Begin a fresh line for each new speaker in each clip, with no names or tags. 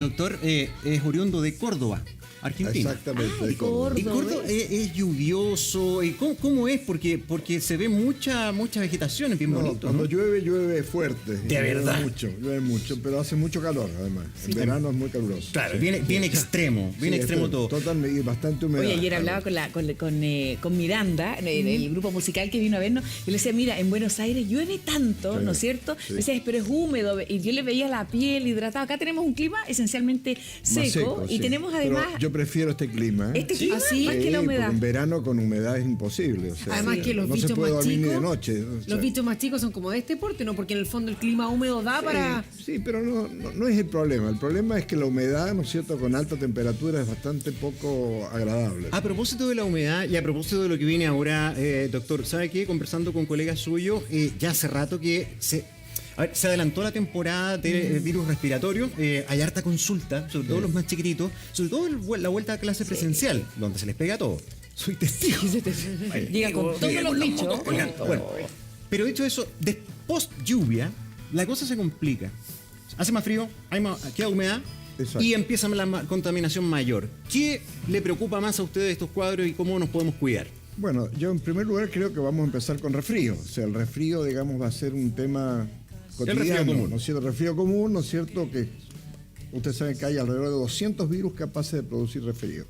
Doctor, es oriundo de Córdoba, Argentina.
Exactamente,
de Córdoba.
¿Y Córdoba es lluvioso? ¿Cómo es? Porque se ve mucha vegetación, es bien bonito,
cuando
¿no?
llueve fuerte.
¿De verdad?
Llueve mucho, pero hace mucho calor además. En verano es muy caluroso.
Claro, bien extremo, todo.
Totalmente, y bastante humedad.
Oye, ayer hablaba con Miranda, el grupo musical que vino a vernos, y le decía, mira, en Buenos Aires llueve tanto,
Sí,
¿no es cierto?
sí.
Decía, pero es húmedo, y yo le veía la piel hidratada. Acá tenemos un clima esencialmente
Más
seco, y
sí.
tenemos
Pero
además...
yo prefiero este clima.
Este clima
Sí,
más que la humedad.
porque en verano con humedad es imposible. O sea,
Además que los
no se
bichos
puede
más
dormir ni de
chicos,
noche. O sea,
los bichos más chicos son como de este porte, ¿no? Porque en el fondo el clima húmedo da para...
Sí, pero no es el problema. El problema es que la humedad, ¿no es cierto?, con alta temperatura es bastante poco agradable.
A propósito de la humedad y a propósito de lo que viene ahora, doctor, ¿sabe qué? Conversando con colegas suyos, ya hace rato que se adelantó la temporada de virus respiratorio. Hay harta consulta, sobre todo los más chiquititos, sobre todo la vuelta a clase presencial, donde se les pega todo. Soy testigo.
Llega con todos los bichos.
Bueno, pero dicho eso, post lluvia, la cosa se complica. Hace más frío, queda humedad.
Exacto.
Y empieza la contaminación mayor. ¿Qué le preocupa más a ustedes de estos cuadros y cómo nos podemos cuidar?
Bueno, yo en primer lugar creo que vamos a empezar con resfrío. O sea, el resfrío, digamos, va a ser un tema cotidiano,
resfrío común.
¿no es cierto? El resfrío común, ¿no es cierto? Que ustedes saben que hay alrededor de 200 virus capaces de producir resfrío,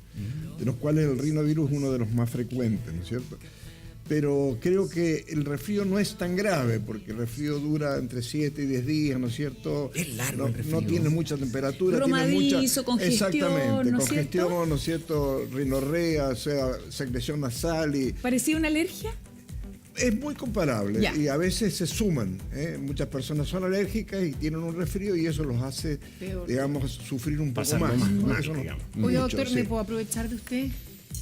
de los cuales el rinovirus es uno de los más frecuentes, ¿no es cierto? Pero creo que el resfrío no es tan grave, porque el resfrío dura entre 7 y 10 días, ¿no es cierto?
Es largo el resfrío.
No tiene mucha temperatura.
Romadizo,
tiene mucha,
congestión,
exactamente,
¿no es
congestión,
cierto?
¿no es cierto? Rinorrea, o sea, secreción nasal y...
¿Parecía una alergia?
Es muy comparable
Ya.
y a veces se suman. Muchas personas son alérgicas y tienen un resfrío y eso los hace,
Peor.
digamos, sufrir un poco
Pasarlo
más.
más,
Eso no-
digamos.
Oiga,
mucho,
doctor,
sí.
¿me puedo aprovechar de usted?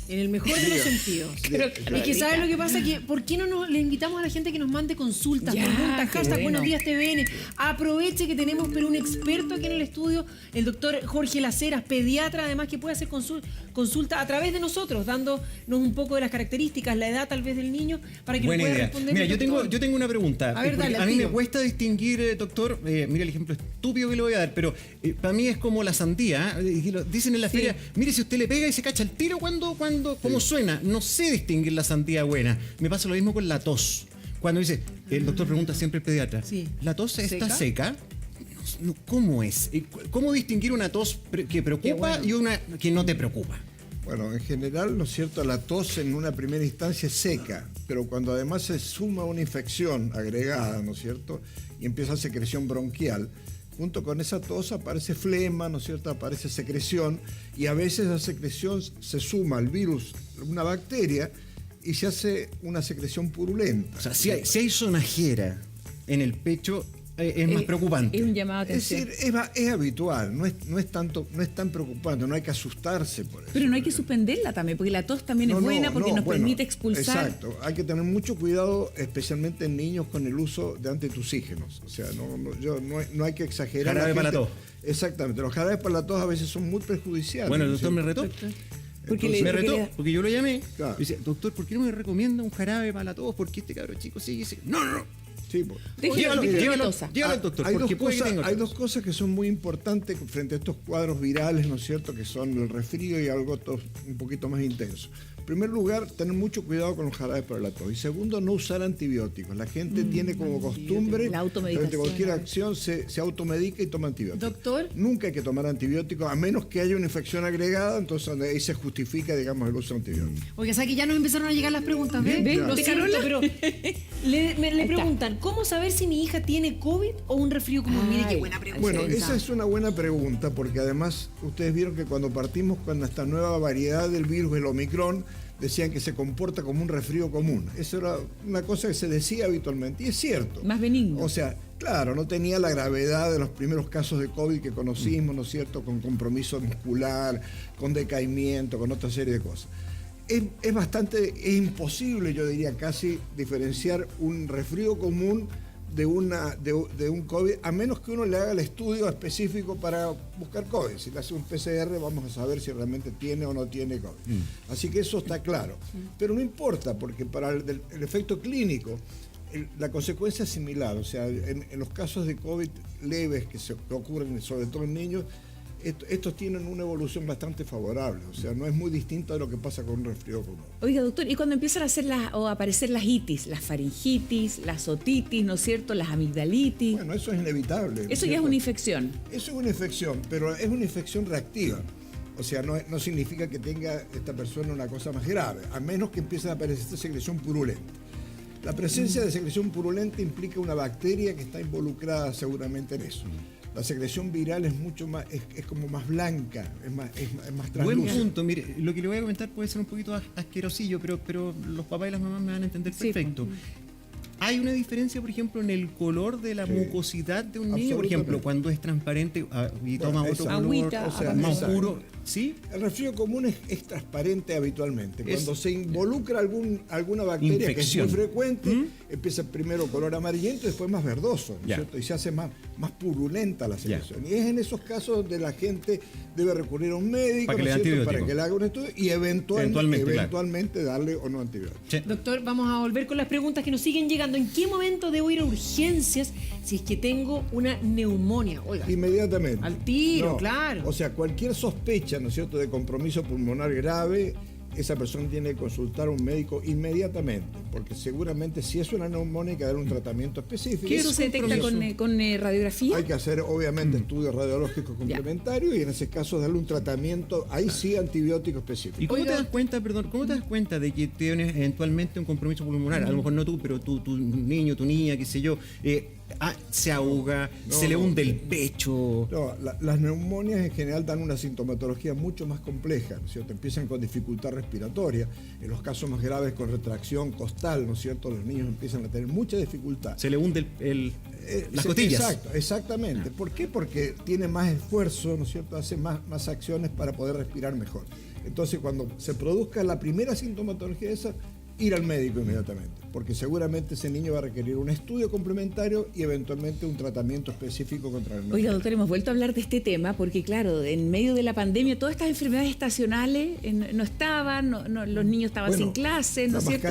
En el mejor de los
Diga.
sentidos.
Claro.
Es que ¿sabe lo que pasa? Que ¿por qué no le invitamos a la gente que nos mande consultas,
Ya,
preguntas,
qué
hashtag
bueno.
Buenos Días TVN? Aproveche que tenemos pero un experto aquí en el estudio, el doctor Jorge Laceras, pediatra, además, que puede hacer consulta a través de nosotros, dándonos un poco de las características, la edad tal vez del niño, para que
Buena
nos pueda
idea.
responder.
Mira,
el doctor.
yo tengo una pregunta.
A ver,
Porque
dale,
a mí me
tiro.
cuesta distinguir, doctor, mira el ejemplo estúpido que le voy a dar, pero para mí es como la sandía. Y lo dicen en la feria, mire, si usted le pega y se cacha el tiro cómo suena. No sé distinguir la sandía buena. Me pasa lo mismo con la tos. Cuando dice, el doctor pregunta siempre el pediatra,
Sí.
¿la tos está
¿Seca?
seca? No, ¿cómo es? ¿Cómo distinguir una tos que preocupa y una que no te preocupa?
Bueno, en general, ¿no es cierto? La tos en una primera instancia es seca, pero cuando además se suma una infección agregada, ¿no es cierto? Y empieza secreción bronquial, junto con esa tos aparece flema, ¿no es cierto? Aparece secreción y a veces la secreción se suma al virus, una bacteria, y se hace una secreción purulenta.
O sea, si hay sonajera en el pecho, es más preocupante.
Es un llamado a
Es
atención.
decir, es habitual, no es tan preocupante, no hay que asustarse por eso.
Pero no hay que suspenderla también, porque la tos también es buena, porque nos
bueno,
permite expulsar.
Exacto, hay que tener mucho cuidado, especialmente en niños, con el uso de antitusígenos. O sea, no hay que exagerar.
Jarabe para la tos.
Exactamente, los jarabes para la tos a veces son muy perjudiciales.
Bueno, el
¿no es
doctor me
cierto?
retó.
Porque
Entonces,
Me
porque
retó, porque yo lo llamé.
Claro.
Y dice, doctor, ¿por qué no me recomienda un jarabe para la tos? Porque este cabrón chico sigue. No.
Sí, pues.
Déjelo que tosa.
Llévalo al doctor,
Hay
porque puede que tenga
hay
tos.
dos cosas que son muy importantes frente a estos cuadros virales, ¿no es cierto?, que son el resfrío y algo un poquito más intenso. En primer lugar, tener mucho cuidado con los jarabes para la tos. Y segundo, no usar antibióticos. La gente tiene como costumbre,
La automedicación.
frente a cualquier acción, se automedica y toma antibióticos.
Doctor.
Nunca hay que tomar antibióticos, a menos que haya una infección agregada, entonces ahí se justifica, digamos, el uso de antibióticos.
Oiga, ¿sabes que ya nos empezaron a llegar las preguntas? ¿Ves?
¿Ves?
Lo siento,
Carola?
pero le preguntan, ¿cómo saber si mi hija tiene COVID o un resfrío común? Mire qué
Ay,
buena pregunta.
Bueno, esa es una buena pregunta, porque además ustedes vieron que cuando partimos con esta nueva variedad del virus, el Omicron, decían que se comporta como un resfrío común. Eso era una cosa que se decía habitualmente, y es cierto.
Más benigno.
O sea, claro, no tenía la gravedad de los primeros casos de COVID que conocimos, ¿no es cierto?, con compromiso muscular, con decaimiento, con otra serie de cosas. Es imposible, yo diría casi, diferenciar un resfrío común de un COVID, a menos que uno le haga el estudio específico para buscar COVID. Si le hace un PCR, vamos a saber si realmente tiene o no tiene COVID. Así que eso está claro. Pero no importa, porque para el efecto clínico, la consecuencia es similar. O sea, en los casos de COVID leves que ocurren sobre todo en niños, estos tienen una evolución bastante favorable, o sea, no es muy distinto de lo que pasa con un resfriado común.
Oiga, doctor, y cuando empiezan a hacer o a aparecer las itis, las faringitis, las otitis, ¿no es cierto?, las amigdalitis.
Bueno, eso es inevitable.
Eso ya es una infección.
Eso es una infección, pero es una infección reactiva. O sea, no significa que tenga esta persona una cosa más grave, a menos que empiece a aparecer secreción purulenta. La presencia de secreción purulenta implica una bacteria que está involucrada seguramente en eso. La secreción viral es mucho más, es como más blanca, es más translúcida.
Buen punto. Mire, lo que le voy a comentar puede ser un poquito asquerosillo, pero los papás y las mamás me van a entender perfecto. ¿Hay una diferencia, por ejemplo, en el color de la mucosidad de un niño? Por ejemplo, cuando es transparente y toma otro color
agüita,
más oscuro, ¿sí?
El resfriado común es transparente habitualmente. Cuando se involucra alguna bacteria
infección,
que es muy frecuente, empieza primero color amarillento y después más verdoso, ¿no es
Ya.
cierto? Y se hace más purulenta la secreción. Y es en esos casos donde la gente debe recurrir a un médico,
Para que
¿no es
le dé
cierto? Para
antibiótico.
que le haga un estudio y eventualmente darle o no antibiótico.
Sí.
Doctor, vamos a volver con las preguntas que nos siguen llegando. ¿En qué momento debo ir a urgencias si es que tengo una neumonía? Oiga,
Inmediatamente.
al tiro, claro.
O sea, cualquier sospecha, ¿no es cierto?, de compromiso pulmonar grave, esa persona tiene que consultar a un médico inmediatamente, porque seguramente si es una neumonía hay que darle un tratamiento específico.
¿Qué eso se detecta con radiografía?
Hay que hacer, obviamente, estudios radiológicos complementarios y en ese caso darle un tratamiento, ahí sí, antibiótico específico.
¿Y cómo
Oiga.
te das cuenta, cómo te das cuenta de que tienes eventualmente un compromiso pulmonar? A lo mejor no tú, pero tu niño, tu niña, qué sé yo, se ahoga, se le hunde el pecho.
No, las neumonias en general dan una sintomatología mucho más compleja, ¿no es cierto? Empiezan con dificultad respiratoria, en los casos más graves con retracción costal, ¿no es cierto? Los niños empiezan a tener mucha dificultad.
Se le hunde las costillas.
Exacto, exactamente. ¿Por qué? Porque tiene más esfuerzo, ¿no es cierto? Hace más acciones para poder respirar mejor. Entonces, cuando se produzca la primera sintomatología de esa, ir al médico inmediatamente, porque seguramente ese niño va a requerir un estudio complementario y eventualmente un tratamiento específico contra el neumonía.
Oiga, doctor, hemos vuelto a hablar de este tema porque, claro, en medio de la pandemia, todas estas enfermedades estacionales no estaban, los niños estaban sin clase, ¿no es cierto?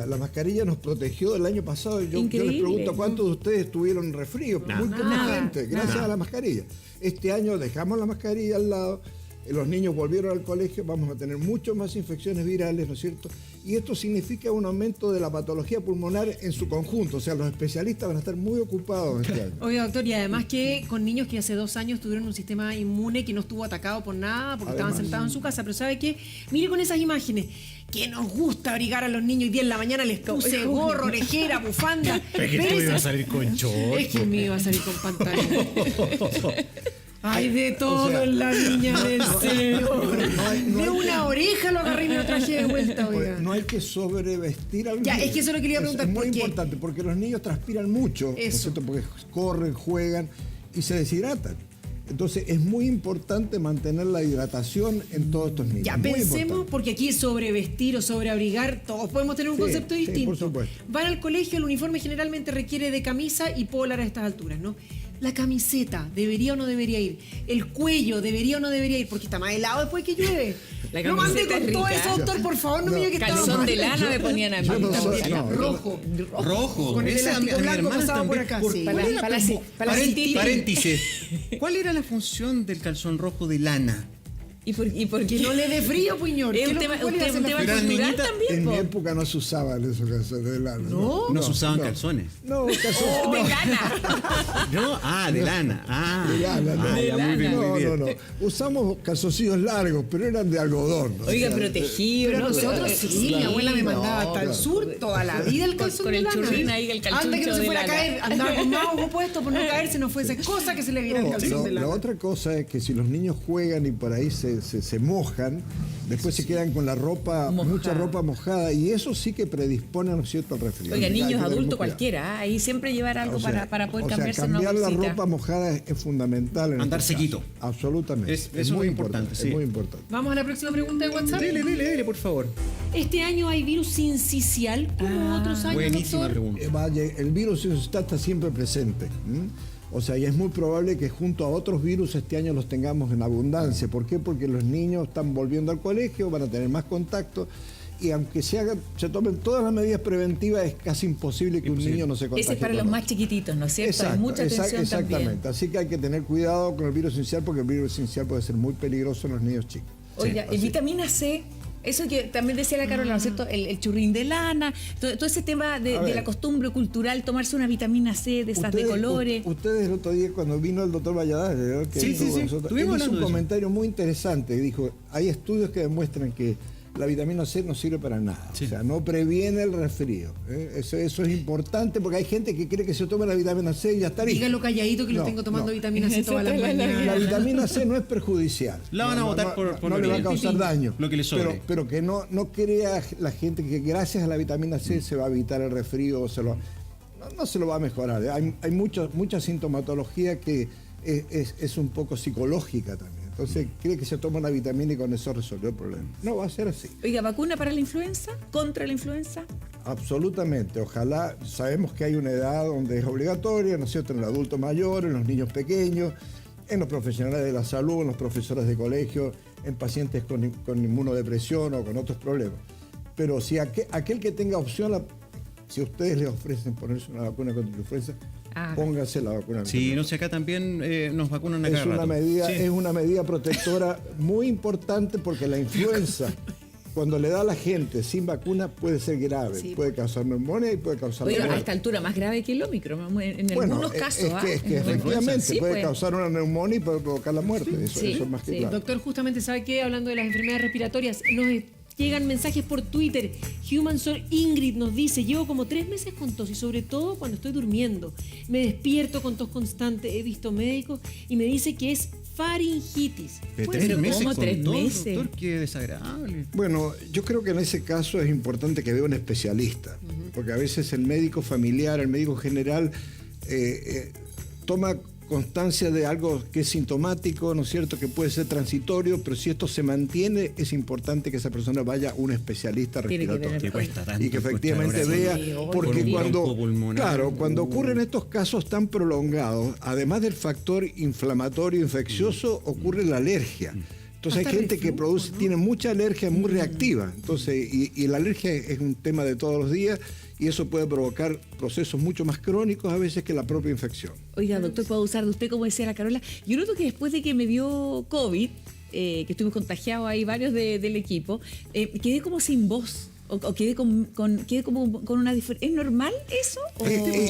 La mascarilla nos protegió el año pasado. Yo les
Increíble.
pregunto cuántos de ustedes tuvieron resfrío. Muy poca
Nada.
gente, gracias a la mascarilla. Este año dejamos la mascarilla al lado. Los niños volvieron al colegio, vamos a tener mucho más infecciones virales, ¿no es cierto? Y esto significa un aumento de la patología pulmonar en su conjunto, o sea, los especialistas van a estar muy ocupados este año.
Oiga, doctor, y además que con niños que hace 2 años tuvieron un sistema inmune que no estuvo atacado por nada, porque estaban sentados en su casa, pero ¿sabe qué? Mire con esas imágenes, que nos gusta abrigar a los niños y 10 de la mañana les puse gorro, orejera, bufanda.
Es que tú ibas a salir con short.
Es que me iba a salir con pantalla. Hay de todo
O sea,
en la viña del Señor.
no
De
hay
una oreja lo agarré y me lo traje de vuelta, oiga.
No hay que sobrevestir al
Ya,
niño.
es que eso lo quería preguntar,
Es muy
¿por qué?
importante, porque los niños transpiran mucho, ¿no es
Eso.
cierto? Porque corren, juegan y se deshidratan. Entonces es muy importante mantener la hidratación en todos estos niños.
Ya,
Muy
pensemos,
importante.
porque aquí sobrevestir o sobreabrigar, todos podemos tener un
Sí,
concepto
sí,
distinto.
por supuesto.
Van al colegio, el uniforme generalmente requiere de camisa y polar a estas alturas, ¿no? La camiseta, ¿debería o no debería ir? El cuello, ¿debería o no debería ir? Porque está más helado después que llueve.
La
No mande
camiseta
con
es
todo
rica.
eso, doctor, por favor, no me diga que estaba
Calzón
mal.
de lana me ponían a mí.
Yo no soy-
también.
no,
Rojo.
Rojo,
Con el
esa a mi
elástico blanco
hermana
pasado por
también.
acá, sí.
¿Cuál
Para-
era
para
como-
la- para la
Paréntesis,
cintura.
paréntesis. ¿Cuál era la función del calzón rojo de lana?
¿Y por qué
Que no le dé frío, puñor.
Es
¿Qué
un
lo-
tema,
cuál iba a ser
un
la
tema
Pero las
cultural
niñitas-
también,
En mi
po.
época no se usaban esos calzones de lana.
No se usaban calzones.
No, calzones.
De lana.
¿No? De lana.
De lana, no.
Ya, muy bien, muy bien.
No. Usamos calzoncillos largos, pero eran de algodón. ¿no?
Oiga,
O sea,
protegido.
Pero
¿no?
nosotros sí, mi abuela me mandaba hasta el sur toda la vida el calzón
Con
de
el
lana.
churrín ahí, el calzoncho
Anda que no se
de
fuera a
lana.
caer, andaba con más ojo puesto por no caerse, no fuese cosa que se le viera el calzón de
La
lana.
otra cosa es que si los niños juegan y por ahí se mojan, después se quedan con la ropa,
Mojada.
mucha ropa mojada, y eso sí que predispone, ¿no es cierto?, al resfriado.
Oiga,
Hay que
niños,
tener
adultos,
cuidado.
cualquiera. Ahí siempre llevar algo
O sea,
para poder
o sea,
cambiarse una
cambiar la
bolsita.
ropa mojada es fundamental. En
Andar
estos
sequito.
casos. Absolutamente.
Eso es muy importante, sí.
Es muy importante.
Vamos a la próxima pregunta de WhatsApp.
Dele, por favor.
Este año hay virus sincicial como otros años,
Buenísima
doctor.
pregunta.
El virus está siempre presente. O sea, y es muy probable que junto a otros virus este año los tengamos en abundancia. ¿Por qué? Porque los niños están volviendo al colegio, van a tener más contacto y aunque se tomen todas las medidas preventivas, es casi imposible que un niño no se contagie.
Ese es para los más chiquititos, ¿no es cierto?
Exacto,
Hay mucha atención
exactamente.
también.
Así que hay que tener cuidado con el virus sincial, porque el virus sincial puede ser muy peligroso en los niños chicos.
Oiga,
Sí,
vitamina C, eso que también decía la Carola, ¿no es cierto? El churrín de lana, todo ese tema de la costumbre cultural, tomarse una vitamina C de esas de colores.
Ustedes el otro día, cuando vino el doctor Valladares, ¿verdad? Que
Sí,
estuvo
sí,
con
sí.
nosotros,
Estuvimos
él hizo un
hablando de eso.
comentario muy interesante. Dijo, hay estudios que demuestran que la vitamina C no sirve para nada.
Sí.
O sea, no previene el resfrío. Eso es importante, porque hay gente que cree que se toma la vitamina C y ya está listo.
Dígalo calladito que lo
No,
tengo tomando
no.
vitamina C todas las
Esa es la
mañanas.
La vitamina C no es perjudicial.
La van a botar por
no le va a causar daño.
lo que le sobre.
Pero que no crea la gente que gracias a la vitamina C se va a evitar el resfrío, no se lo va a mejorar. Hay mucha sintomatología que es un poco psicológica también. Entonces cree que se toma una vitamina y con eso resolvió el problema. No va a ser así.
Oiga, ¿vacuna para la influenza? ¿Contra la influenza?
Absolutamente. Ojalá, sabemos que hay una edad donde es obligatoria, ¿no es cierto? En el adulto mayor, en los niños pequeños, en los profesionales de la salud, en los profesores de colegio, en pacientes con inmunodepresión o con otros problemas. Pero si aquel que tenga opción, si ustedes le ofrecen ponerse una vacuna contra la influenza, póngase la vacuna.
Sí, no sé, acá también nos vacunan a cada rato.
Es una medida protectora muy importante, porque la influenza, cuando le da a la gente sin vacuna, puede ser grave.
Sí.
Puede causar neumonía y puede causar
Oiga, a
muerte.
esta altura más grave que el Ómicron, en algunos casos.
Es que efectivamente
Sí,
puede
pues.
causar una neumonía y puede provocar la muerte. Eso
Sí,
es más que
sí.
claro.
Doctor, justamente, ¿sabe qué? Hablando de las enfermedades respiratorias, nos llegan mensajes por Twitter. Human Soul Ingrid nos dice: llevo como 3 meses con tos y sobre todo cuando estoy durmiendo. Me despierto con tos constante. He visto médicos y me dice que es faringitis.
De
¿Puede
3
ser
meses
¿Cómo
con
3
todo,
meses?
doctor, qué desagradable.
Bueno, yo creo que en ese caso es importante que vea un especialista, porque a veces el médico familiar, el médico general, toma constancia de algo que es sintomático, ¿no es cierto?, que puede ser transitorio, pero si esto se mantiene, es importante que esa persona vaya a un especialista
Tiene que
respiratorio.
Que cuesta tanto
Y que efectivamente
encontrar
vea,
ahora
Sí,
porque
con un
cuando,
broncopulmonar.
claro, cuando ocurren estos casos tan prolongados, además del factor inflamatorio infeccioso, ocurre la alergia. Entonces
Hasta
hay gente que
reflujo, ¿no?
tiene mucha alergia, muy reactiva. Entonces, y la alergia es un tema de todos los días, y eso puede provocar procesos mucho más crónicos a veces que la propia infección.
Oiga, doctor, puedo usar de usted, como decía la Carola. Yo noto que después de que me dio COVID, que estuvimos contagiados ahí varios del equipo, quedé como sin voz. O quedé quedé como con una diferencia. ¿Es normal eso?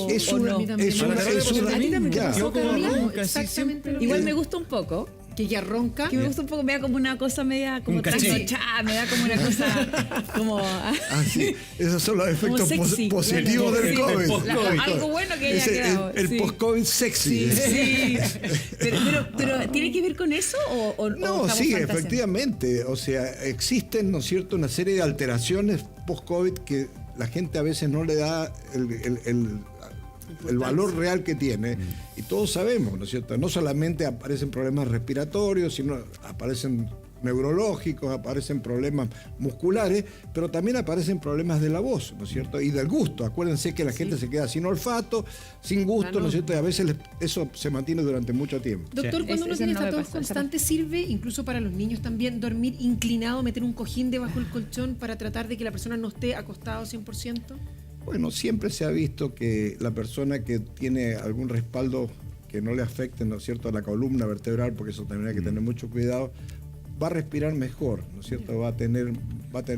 Es
o
una-
no?
A mí también
es
me
una-
pasó.
es una-
A ti también te
claro.
pasó,
Yo como
Carolina.
ronca, sí,
Exactamente
siempre.
lo
Igual
mismo.
me gusta un poco.
Que ya ronca.
Que me gusta un poco, me da como una cosa media como
Un caché.
trasnochada, me da como una cosa como
Así, esos son los efectos
sexy,
positivos
claro.
del
Sí,
COVID.
post-COVID.
Algo bueno que haya
Es
quedado.
el
sí.
post-COVID sexy.
Sí. Pero ¿tiene que ver con eso o
No,
estamos
sí,
fantaseando?
efectivamente. O sea, existen, ¿no es cierto?, una serie de alteraciones post-COVID que la gente a veces no le da el valor real que tiene. Y todos sabemos, ¿no es cierto? No solamente aparecen problemas respiratorios, sino aparecen neurológicos, aparecen problemas musculares, pero también aparecen problemas de la voz, ¿no es cierto? Y del gusto. Acuérdense que la gente se queda sin olfato, sin gusto,
Claro.
¿no es cierto? Y a veces eso se mantiene durante mucho tiempo.
Doctor, cuando uno
Eso
tiene
no
esta
me
tos
pasa, esa
constante, ¿sirve incluso para los niños también dormir inclinado, meter un cojín debajo del colchón para tratar de que la persona no esté acostado 100%?
Bueno, siempre se ha visto que la persona que tiene algún respaldo que no le afecte, ¿no es cierto?, a la columna vertebral, porque eso también hay que tener mucho cuidado, va a respirar mejor, ¿no es cierto? Va a tener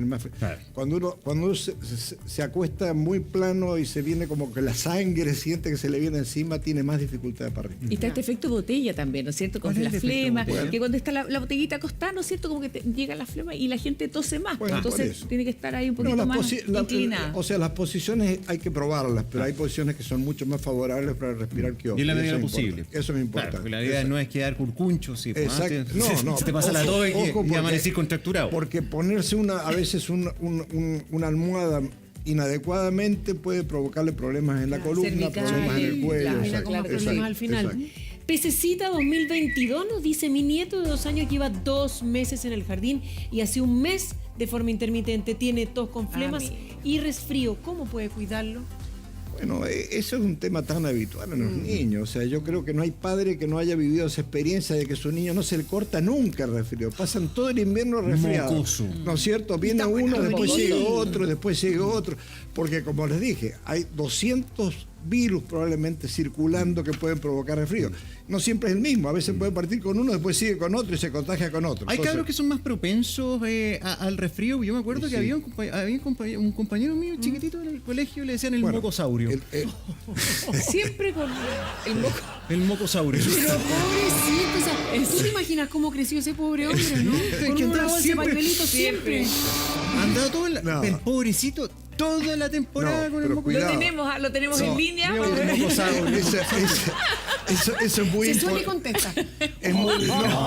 más...
Claro.
Cuando uno se acuesta muy plano y se viene como que la sangre, siente que se le viene encima, tiene más dificultad para respirar.
Y está este efecto botella también, ¿no es cierto? Con
¿Cuál es
la
el efecto
flema,
botella?
que cuando está la botellita acostada, ¿no es cierto? Como que llega la flema y la gente tose más.
Bueno, por
entonces
eso.
tiene que estar ahí un
No,
poquito
las
más
la-
inclinada.
o sea, las posiciones hay que probarlas, pero hay posiciones que son mucho más favorables para respirar que otras.
Y en la medida
Eso
de lo
es
posible.
importante. Eso es importante.
Claro, porque la idea no es quedar curcuncho, sí. pues,
Exacto.
antes
No.
Se te pasa la
Ojo,
tos y
porque-
amanecer contracturado.
Porque ponerse a veces una almohada inadecuadamente puede provocarle problemas en la columna,
cervicales,
problemas en el cuello.
claro,
exacto,
Como problemas
exacto,
al final.
exacto.
Pececita 2022 nos dice: mi nieto de 2 años lleva 2 meses en el jardín y hace 1 mes de forma intermitente tiene tos con flemas
mira.
y resfrío. ¿Cómo puede cuidarlo?
Bueno, eso es un tema tan habitual en los niños. O sea, yo creo que no hay padre que no haya vivido esa experiencia de que su niño no se le corta nunca el resfrío. Pasan todo el invierno resfriados.
Mocoso.
¿No es cierto? Viene uno, después llega otro, después llega otro. Porque como les dije, hay 200 virus probablemente circulando que pueden provocar resfrío. No siempre es el mismo, a veces puede partir con uno, después sigue con otro y se contagia con otro.
Hay
Entonces,
cabros que son más propensos al resfrío. Yo me acuerdo que
Sí.
había un compañero mío chiquitito en el colegio, le decían el mocosaurio.
Siempre con el moco.
El mocosaurio.
Pero pobrecito, o sea, ¿tú te imaginas cómo creció ese pobre hombre, no? Con
que
una
andaba
bolsa de
siempre-
pañuelitos siempre.
Andaba todo
No.
el pobrecito toda la temporada
No,
con el
pero
mocosaurio.
cuidado.
Lo tenemos en línea.
Mira,
para
el
ver.
mocosaurio.
Eso es muy
Se suele y
importante.
contesta.
Es muy,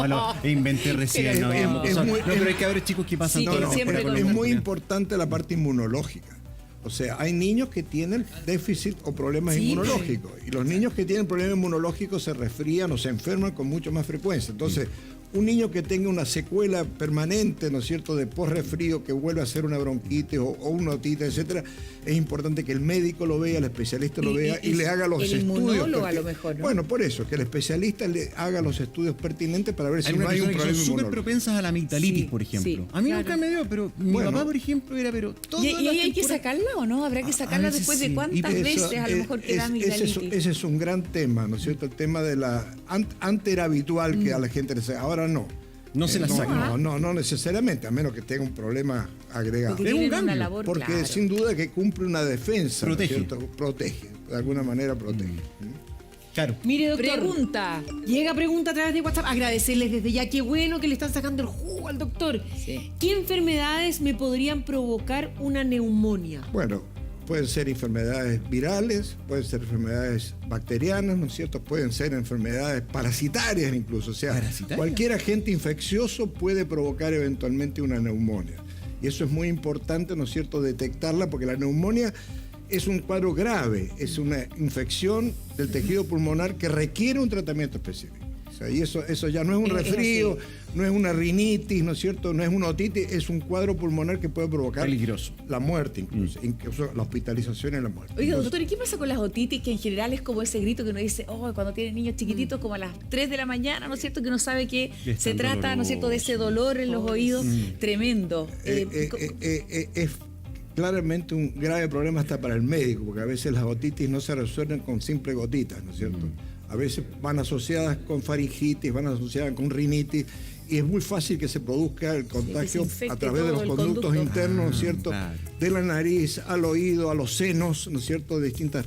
No, inventé recién. No, había
es
mocosaurio.
muy-
No, pero hay cabros chicos que pasan
Sí,
toda
que
la
siempre
temporada con
es
el
muy
mocosaurio.
importante la parte inmunológica. O sea, hay niños que tienen déficit o problemas
Sí,
inmunológicos. Y los niños que tienen problemas inmunológicos se resfrían o se enferman con mucho más frecuencia. Entonces, un niño que tenga una secuela permanente, ¿no es cierto?, de post-resfrío, que vuelve a ser una bronquitis o una otitis, etcétera, es importante que el médico lo vea, el especialista lo vea y le haga los
el
estudios.
inmunólogo a lo mejor, ¿no?
Bueno, por eso, que el especialista le haga los estudios pertinentes para ver si
Hay
no
unas
hay un
personas que
problema
son súper
inmunológico.
propensas a la amigdalitis,
Sí,
por ejemplo.
sí,
A mí
claro.
nunca me dio, pero mi
Bueno.
papá, por ejemplo, era toda
¿Y
la
hay que
temporada.
sacarla o no? ¿Habrá que sacarla
veces
después
sí.
de cuántas
Y
veces a lo mejor queda amigdalitis?
Ese es un gran tema, ¿no es cierto? El tema de la... Antes era habitual que a la gente le saque, ahora no.
No se la saca.
No necesariamente, a menos que tenga un problema agregado.
Porque
Es un
tienen una
cambio,
labor,
Porque
claro.
sin duda que cumple una defensa, ¿no es
Protege.
cierto? Protege, de alguna manera protege.
Claro.
Mire, doctor.
Pregunta.
Llega pregunta a través de WhatsApp. Agradecerles desde ya. Qué bueno que le están sacando el jugo al doctor.
Sí.
¿Qué enfermedades me podrían provocar una neumonía?
Bueno, pueden ser enfermedades virales, pueden ser enfermedades bacterianas, ¿no es cierto? Pueden ser enfermedades parasitarias incluso. O sea,
¿Parasitarias?
cualquier agente infeccioso puede provocar eventualmente una neumonía. Y eso es muy importante, ¿no es cierto?, detectarla, porque la neumonía es un cuadro grave, es una infección del tejido pulmonar que requiere un tratamiento específico. O sea, y eso ya no es un
Es
resfrío,
así.
no es una rinitis, ¿no es cierto?, no es una otitis, es un cuadro pulmonar que puede provocar
Peligroso.
la muerte incluso la hospitalización y la muerte.
Oiga,
Entonces,
doctor, ¿y qué pasa con las otitis? Que en general es como ese grito que uno dice, oh, cuando tienen niños chiquititos, como a las 3 de la mañana, ¿no es cierto? Que uno sabe que
Que es
se
tan
trata, ¿no es cierto?, de ese dolor en los oídos tremendo.
es claramente un grave problema hasta para el médico, porque a veces las otitis no se resuelven con simples gotitas, ¿no es cierto? A veces van asociadas con faringitis, van asociadas con rinitis, y es muy fácil que se produzca el contagio
infecte
a través de
todo
los
el
conductos
conducto.
internos, ¿no es cierto?
Claro.
De la nariz al oído, a los senos, ¿no es cierto? De distintas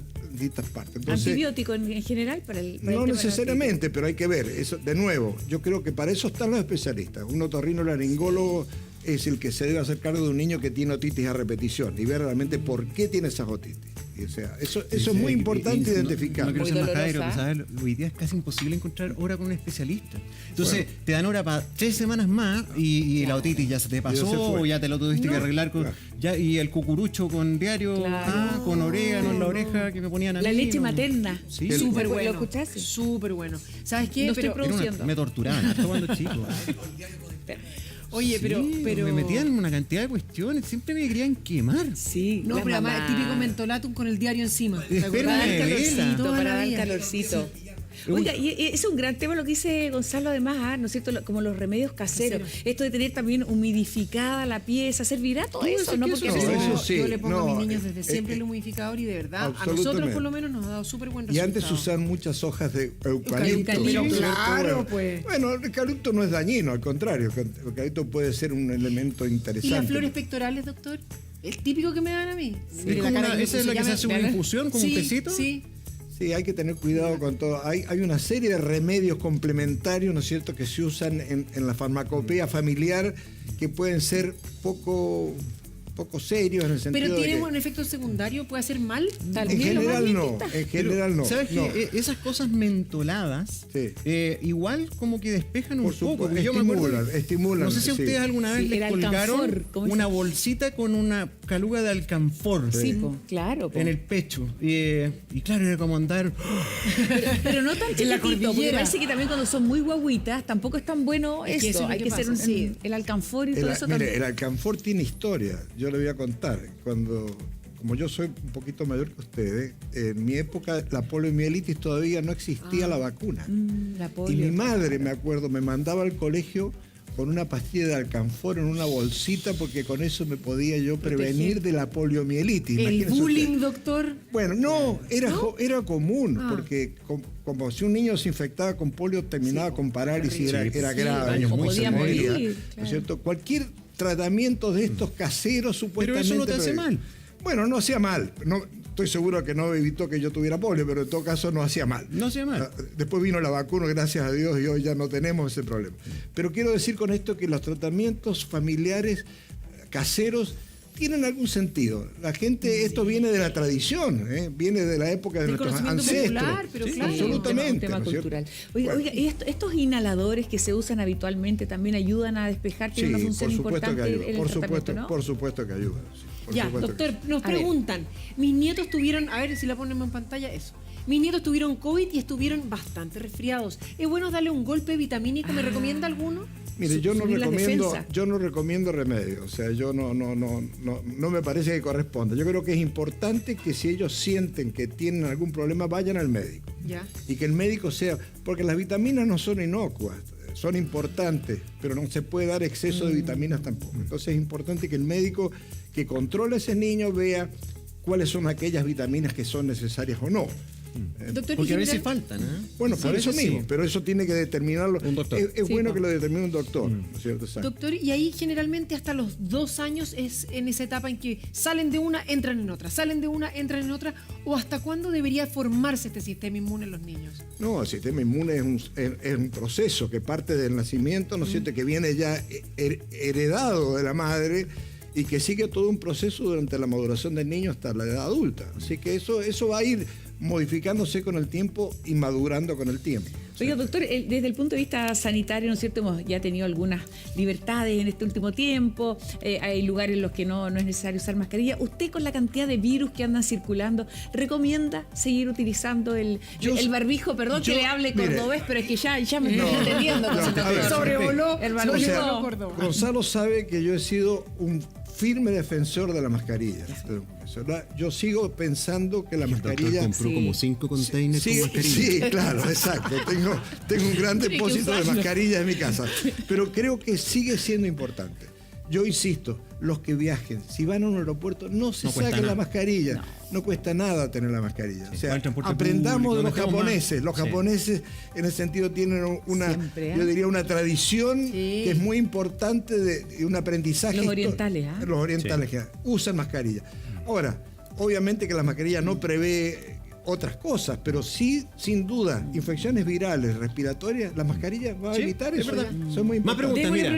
partes. Entonces,
Antibiótico en general para el tema de
no
la
necesariamente, pero hay que ver. Eso, de nuevo, yo creo que para eso están los especialistas. Un otorrinolaringólogo es el que se debe hacer cargo de un niño que tiene otitis a repetición y ver realmente por qué tiene esas otitis. Y, o sea, eso es muy importante identificar.
No quiero
Muy
ser
dolorosa.
majadero, pero ¿sabes? Hoy día es casi imposible encontrar hora con un especialista. Entonces, te dan hora para 3 semanas más y la otitis ya se te pasó,
se fue.
o ya te lo tuviste que arreglar con.
claro.
Ya, y el cucurucho con diario,
Claro.
con orégano en la oreja que me ponían a
La
mí,
leche
¿no?
materna.
Sí,
Súper
¿Lo
bueno.
escuchaste?
Súper bueno. ¿Sabes qué?
No estoy
Pero,
produciendo.
me torturaban harto cuando chico.
oye, pero,
Sí,
pero...
me metían en una cantidad de cuestiones, siempre me querían quemar.
Sí,
No,
la
pero además
mamá.
el típico mentolatum con el diario encima. ¿Te
Espera,
acordás?
de veras.
Toda
para
la
dar
vida.
calorcito. Oiga, y es un gran tema lo que dice Gonzalo, además, ¿no es cierto? Como los remedios caseros. Esto de tener también humidificada la pieza, servirá todo eso, ¿no? Porque a
no,
veces
eso
Yo,
sí,
yo le pongo a
no,
mis niños desde siempre
eh,
el humidificador y de verdad, a nosotros
absolutamente.
por lo menos nos ha dado súper buen
Y
resultado.
antes usan muchas hojas de eucalipto.
Eucalipto,
¿no es cierto?
claro,
Bueno,
pues.
Bueno, el eucalipto no es dañino, al contrario, el eucalipto puede ser un elemento interesante.
¿Y las flores pectorales, doctor? El típico que me dan a mí. Mire la
como
cara
una-
me
esa es
puso,
la
ya
que se
me-
hace una
me-
infusión, como un
Sí,
tecito.
Sí,
Sí, hay que tener cuidado con todo. Hay una serie de remedios complementarios, ¿no es cierto?, que se usan en la farmacopea familiar que pueden ser poco serios en el sentido
pero
de
tiene
que...
un efecto secundario, puede hacer mal.
En
También lo más
general no,
vientista.
en general no.
¿Sabes
no.
qué? Esas cosas mentoladas,
Sí.
igual como que despejan un
Por
poco.
supuesto,
porque yo me acuerdo,
estimulan,
no sé si a
sí.
ustedes alguna vez
Sí,
les
el
colgaron
alcanfor, ¿cómo se
una
llama?
bolsita con una caluga de alcanfor
Sí, po, claro. Po.
en el pecho. Y claro, era como andar...
Pero no tan
En la
chiquitito, porque
cordillera.
parece que también cuando son muy guaguitas tampoco es tan bueno
Es que
esto.
eso es lo
Hay
que
que
pasa,
ser
sí.
el alcanfor y todo eso
Mire,
también.
el alcanfor tiene historia. Yo le voy a contar. Cuando como yo soy un poquito mayor que ustedes, en mi época la poliomielitis todavía no existía la vacuna.
La
Y
polio.
mi madre, me acuerdo, me mandaba al colegio con una pastilla de alcanfor en una bolsita porque con eso me podía yo prevenir de la poliomielitis.
El
Imagínense
bullying,
usted.
doctor.
Bueno, no, era común, porque como si un niño se infectaba con polio terminaba con parálisis, era grave,
daños muy
se
podía
moría,
morir,
¿no
claro.
es cierto? Cualquier tratamiento de estos caseros
Pero
supuestamente...
eso no te hace mal.
Bueno, no hacía mal. No, estoy seguro que no evitó que yo tuviera polio, pero en todo caso no hacía mal.
No hacía mal.
Después vino la vacuna, gracias a Dios, y hoy ya no tenemos ese problema. Pero quiero decir con esto que los tratamientos familiares caseros tienen algún sentido. La gente, esto viene de la tradición, viene de la época de
Del
nuestros
conocimiento
ancestros.
popular, pero claro.
Absolutamente.
Un tema
¿no es cierto?
cultural. Oiga,
Bueno.
¿y estos inhaladores que se usan habitualmente también ayudan a despejar? Tiene una función
por supuesto que
importante
ayuda.
en el tratamiento, ¿no?
Por supuesto que ayuda. Sí, por
Ya,
supuesto que
doctor, nos
A ver.
preguntan. Mis nietos tuvieron, a ver si la ponemos en pantalla, eso. Mis nietos tuvieron COVID y estuvieron bastante resfriados. ¿Es bueno darle un golpe vitamínico? ¿Me recomienda alguno?
Mire, yo no
subir las
recomiendo,
defensas.
yo no recomiendo remedios, o sea, yo no me parece que corresponda. Yo creo que es importante que si ellos sienten que tienen algún problema, vayan al médico.
Ya.
Y que el médico sea, porque las vitaminas no son inocuas, son importantes, pero no se puede dar exceso de vitaminas tampoco. Entonces es importante que el médico que controle a ese niño vea cuáles son aquellas vitaminas que son necesarias o no.
Doctor,
Porque
y
a veces
general-
faltan, ¿eh?
Bueno,
Sí,
por
a
eso
veces
mismo,
sí.
pero eso tiene que determinarlo.
Un doctor.
Es
Sí,
bueno
po.
que lo determine un doctor, ¿no es cierto? Exacto.
Doctor, y ahí generalmente hasta los 2 años es en esa etapa en que salen de una, entran en otra, salen de una, entran en otra, o hasta cuándo debería formarse este sistema inmune en los niños.
No, el sistema inmune es un proceso que parte del nacimiento, ¿no es cierto? Que viene ya heredado de la madre y que sigue todo un proceso durante la maduración del niño hasta la edad adulta. Así que eso va a ir modificándose con el tiempo y madurando con el tiempo.
Oiga, doctor, desde el punto de vista sanitario, ¿no es cierto? Hemos ya tenido algunas libertades en este último tiempo. Hay lugares en los que no es necesario usar mascarilla. ¿Usted, con la cantidad de virus que andan circulando, recomienda seguir utilizando el barbijo? Perdón que le hable
mire,
cordobés, pero es que ya me estoy entendiendo.
no,
doctor.
a ver,
Sobrevoló,
El
O
barbijo.
sea,
Córdoba.
Gonzalo sabe que yo he sido un firme defensor de la mascarilla. Yo sigo pensando que la
El doctor
mascarilla...
compró
Sí.
como 5 containers
Sí,
con mascarilla.
sí, claro, exacto. Tengo un gran
Tiene que
depósito de
usarlo.
mascarillas en mi casa. Pero creo que sigue siendo importante. Yo insisto, los que viajen, si van a un aeropuerto, no se
No cuesta
saquen la
nada.
mascarilla. No cuesta nada tener la mascarilla.
Sí,
O sea,
para el transporte
aprendamos
público,
de los
metemos
japoneses.
más.
Los
Sí.
japoneses, en ese sentido, tienen una,
Siempre, ¿eh?
yo diría, una tradición
Sí.
que es muy importante de un aprendizaje.
Los orientales, ¿ah?
Los orientales que usan mascarilla. Ahora, obviamente que la mascarilla no prevé otras cosas, pero sí, sin duda, infecciones virales, respiratorias, la mascarilla va a
Sí,
evitar
es
eso.
verdad.
ya. Eso es muy
Más
importante.
preguntas,
Démosle
mira.